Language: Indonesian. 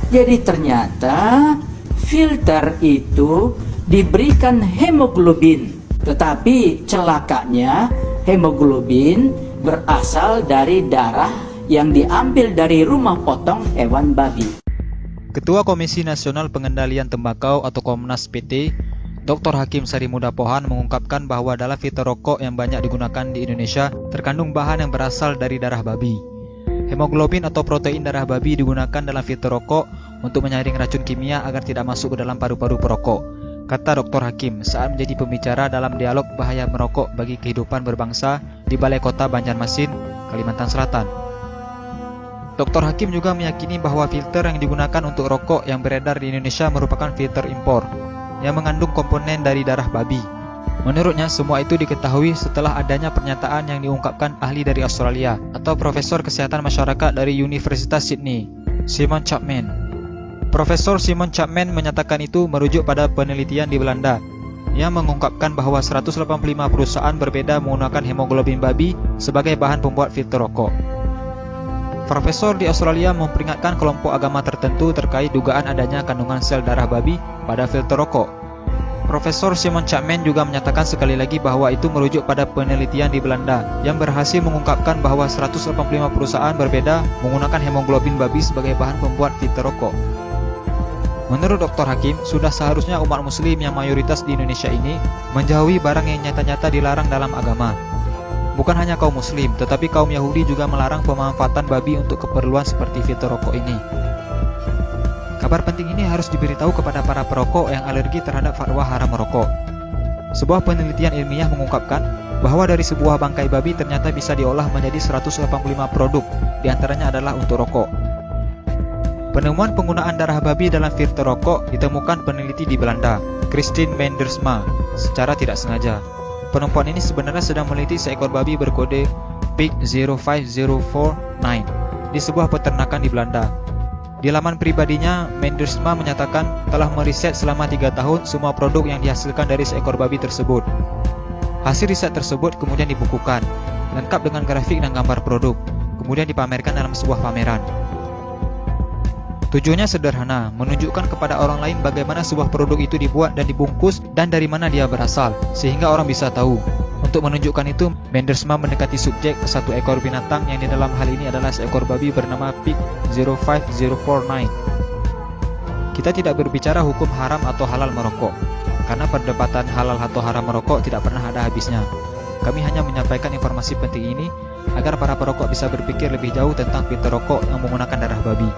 Jadi ternyata filter itu diberikan hemoglobin, tetapi celakanya hemoglobin berasal dari darah yang diambil dari rumah potong hewan babi. Ketua Komisi Nasional Pengendalian Tembakau atau Komnas PT, Dr. Hakim Sarimuda Pohan mengungkapkan bahwa dalam filter rokok yang banyak digunakan di Indonesia terkandung bahan yang berasal dari darah babi. Hemoglobin atau protein darah babi digunakan dalam filter rokok untuk menyaring racun kimia agar tidak masuk ke dalam paru-paru perokok, kata Dr. Hakim saat menjadi pembicara dalam dialog bahaya merokok bagi kehidupan berbangsa di Balai Kota Banjarmasin, Kalimantan Selatan. Dr. Hakim juga meyakini bahwa filter yang digunakan untuk rokok yang beredar di Indonesia merupakan filter impor yang mengandung komponen dari darah babi. Menurutnya, semua itu diketahui setelah adanya pernyataan yang diungkapkan ahli dari Australia atau Profesor Kesehatan Masyarakat dari Universitas Sydney, Simon Chapman. Profesor Simon Chapman menyatakan itu merujuk pada penelitian di Belanda yang mengungkapkan bahwa 185 perusahaan berbeda menggunakan hemoglobin babi sebagai bahan pembuat filter rokok. Profesor di Australia memperingatkan kelompok agama tertentu terkait dugaan adanya kandungan sel darah babi pada filter rokok. Profesor Simon Chapman juga menyatakan sekali lagi bahwa itu merujuk pada penelitian di Belanda yang berhasil mengungkapkan bahwa 185 perusahaan berbeda menggunakan hemoglobin babi sebagai bahan pembuat filter rokok. Menurut Dr. Hakim, sudah seharusnya umat muslim yang mayoritas di Indonesia ini menjauhi barang yang nyata-nyata dilarang dalam agama. Bukan hanya kaum muslim, tetapi kaum Yahudi juga melarang pemanfaatan babi untuk keperluan seperti filter rokok ini. Kabar penting ini harus diberitahu kepada para perokok yang alergi terhadap fatwa haram merokok. Sebuah penelitian ilmiah mengungkapkan bahwa dari sebuah bangkai babi ternyata bisa diolah menjadi 185 produk, diantaranya adalah untuk rokok. Penemuan penggunaan darah babi dalam filter rokok ditemukan peneliti di Belanda, Christine Mendersma, secara tidak sengaja. Perempuan ini sebenarnya sedang meneliti seekor babi berkode Pig 05049 di sebuah peternakan di Belanda. Di laman pribadinya, Mendersma menyatakan telah meriset selama 3 tahun semua produk yang dihasilkan dari seekor babi tersebut. Hasil riset tersebut kemudian dibukukan, lengkap dengan grafik dan gambar produk, kemudian dipamerkan dalam sebuah pameran. Tujuannya sederhana, menunjukkan kepada orang lain bagaimana sebuah produk itu dibuat dan dibungkus dan dari mana dia berasal, sehingga orang bisa tahu. Untuk menunjukkan itu, Mendersma mendekati subjek ke satu ekor binatang yang di dalam hal ini adalah seekor babi bernama Pig 05049. Kita tidak berbicara hukum haram atau halal merokok, karena perdebatan halal atau haram merokok tidak pernah ada habisnya. Kami hanya menyampaikan informasi penting ini agar para perokok bisa berpikir lebih jauh tentang filter rokok yang menggunakan darah babi.